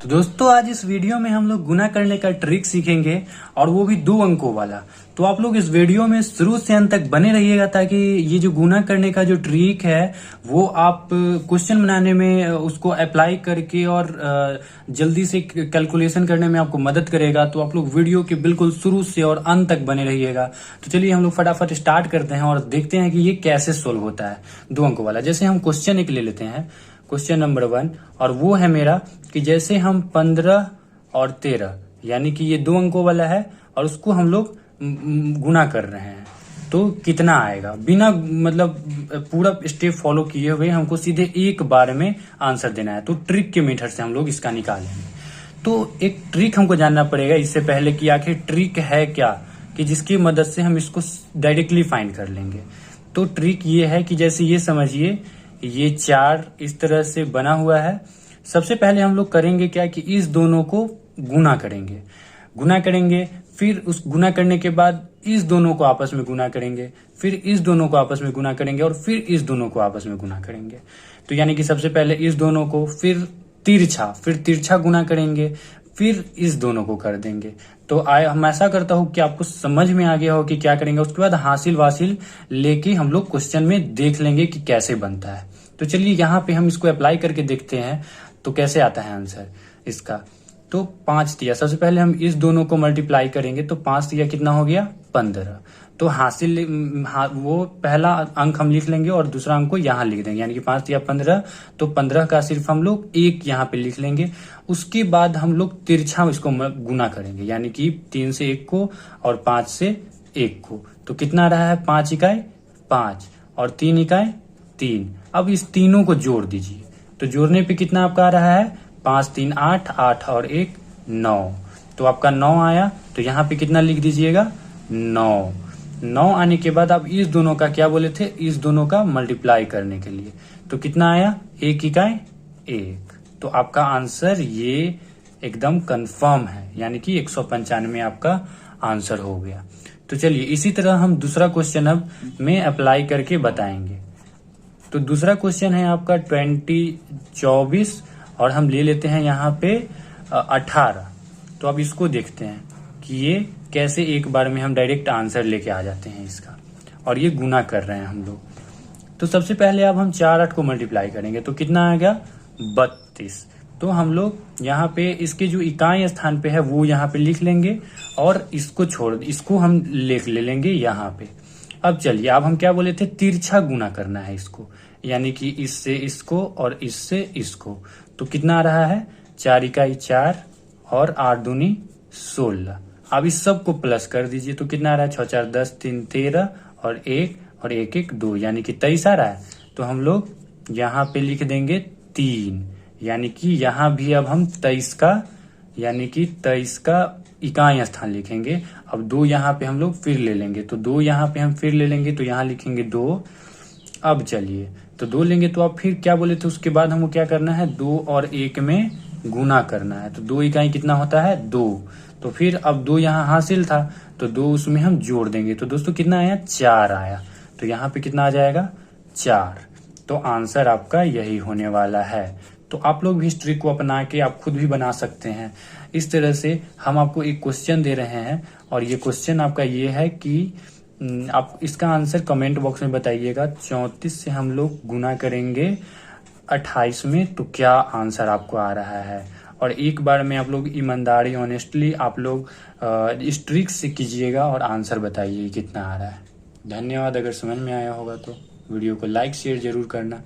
तो दोस्तों आज इस वीडियो में हम लोग गुना करने का ट्रिक सीखेंगे और वो भी 2 अंकों वाला। तो आप लोग इस वीडियो में शुरू से अंत तक बने रहिएगा ताकि ये जो गुना करने का जो ट्रिक है वो आप क्वेश्चन बनाने में उसको अप्लाई करके और जल्दी से कैलकुलेशन करने में आपको मदद करेगा। तो आप लोग वीडियो के बिल्कुल शुरू से और अंत तक बने रहिएगा। तो चलिए हम लोग फटाफट स्टार्ट करते हैं और देखते हैं कि ये कैसे सोल्व होता है 2 अंकों वाला। जैसे हम क्वेश्चन एक ले लेते हैं, क्वेश्चन नंबर 1, और वो है मेरा कि जैसे हम 15 और 13 यानी कि ये 2 अंकों वाला है और उसको हम लोग गुना कर रहे हैं तो कितना आएगा। बिना मतलब पूरा स्टेप फॉलो किए हुए हमको सीधे एक बार में आंसर देना है। तो ट्रिक के मेथड से हम लोग इसका निकालेंगे। तो एक ट्रिक हमको जानना पड़ेगा इससे पहले कि आखिर ट्रिक है क्या, कि जिसकी मदद से हम इसको डायरेक्टली फाइंड कर लेंगे। तो ट्रिक ये है कि जैसे ये समझिए ये 4 इस तरह से बना हुआ है। सबसे पहले हम लोग करेंगे क्या कि इस दोनों को गुना करेंगे, फिर उस गुना करने के बाद इस दोनों को आपस में गुना करेंगे, फिर इस दोनों को आपस में गुना करेंगे और फिर इस दोनों को आपस में गुना करेंगे। तो यानी कि सबसे पहले इस दोनों को, फिर तिरछा गुना करेंगे, फिर इस दोनों को कर देंगे। तो हम ऐसा करता हूं कि आपको समझ में आ गया हो कि क्या करेंगे। उसके बाद हासिल वासिल लेके हम लोग क्वेश्चन में देख लेंगे कि कैसे बनता है। तो चलिए यहाँ पे हम इसको अप्लाई करके देखते हैं तो कैसे आता है आंसर इसका। तो 5 दिया, सबसे पहले हम इस दोनों को मल्टीप्लाई करेंगे तो 5 दिया कितना हो गया 15। तो हासिल वो पहला अंक हम लिख लेंगे और दूसरा अंक को यहाँ लिख देंगे, यानी कि 5 दिया 15। तो 15 का सिर्फ हम लोग 1 यहाँ पे लिख लेंगे। उसके बाद हम लोग तिरछा इसको गुना करेंगे, यानी कि 3 से 1 को और 5 से 1 को। तो कितना रहा है 5 इकाई 5 और 3 इकाई 3। अब इस तीनों को जोड़ दीजिए। तो जोड़ने पे कितना आपका आ रहा है 5 3 8 8 और 1 9। तो आपका 9 आया। तो यहाँ पे कितना लिख दीजिएगा 9 आने के बाद आप इस दोनों का क्या बोले थे, इस दोनों का मल्टीप्लाई करने के लिए। तो कितना आया 1 इकाई 1। तो आपका आंसर ये एकदम कंफर्म है, यानी कि 195 आपका आंसर हो गया। तो चलिए इसी तरह हम दूसरा क्वेश्चन अब में अप्लाई करके बताएंगे। तो दूसरा क्वेश्चन है आपका 24 और हम ले लेते हैं यहाँ पे 18। तो अब इसको देखते हैं कि ये कैसे एक बार में हम डायरेक्ट आंसर लेके आ जाते हैं इसका, और ये गुना कर रहे हैं हम लोग। तो सबसे पहले अब हम 4 8 को मल्टीप्लाई करेंगे तो कितना आ गया 32। तो हम लोग यहाँ पे इसके जो इकाई स्थान पे है वो यहाँ पे लिख लेंगे और इसको हम ले लेंगे यहाँ पे। अब चलिए अब हम क्या बोले थे, तिरछा गुना करना है इसको, यानी कि इससे इसको और इससे इसको। तो कितना आ रहा है 4 इकाई 4 और 8 दूनी 16। अब इस सब को प्लस कर दीजिए तो कितना आ रहा है 6 4 10 3 13 और 1 1 2, यानी कि 23 आ रहा है। तो हम लोग यहाँ पे लिख देंगे 3, यानी कि यहाँ भी अब हम 23 का, यानी कि 23 का इकाई स्थान लिखेंगे। अब 2 यहाँ पे हम लोग फिर ले लेंगे, तो 2 यहाँ पे हम फिर ले लेंगे तो यहाँ लिखेंगे 2। अब चलिए तो 2 लेंगे तो अब फिर क्या बोले थे, उसके बाद हमको क्या करना है 2 और 1 में गुना करना है। तो 2 इकाई कितना होता है 2। तो फिर अब 2 यहाँ हासिल था तो 2 उसमें हम जोड़ देंगे। तो दोस्तों कितना आया 4 आया। तो यहाँ पे कितना आ जाएगा 4। तो आंसर आपका यही होने वाला है। तो आप लोग भी इस ट्रिक को अपना के आप खुद भी बना सकते हैं। इस तरह से हम आपको एक क्वेश्चन दे रहे हैं और ये क्वेश्चन आपका ये है कि आप इसका आंसर कमेंट बॉक्स में बताइएगा। 34 से हम लोग गुना करेंगे 28 में तो क्या आंसर आपको आ रहा है। और एक बार में आप लोग ईमानदारी ऑनेस्टली आप लोग इस ट्रिक से कीजिएगा और आंसर बताइए कितना आ रहा है। धन्यवाद। अगर समझ में आया होगा तो वीडियो को लाइक शेयर जरूर करना।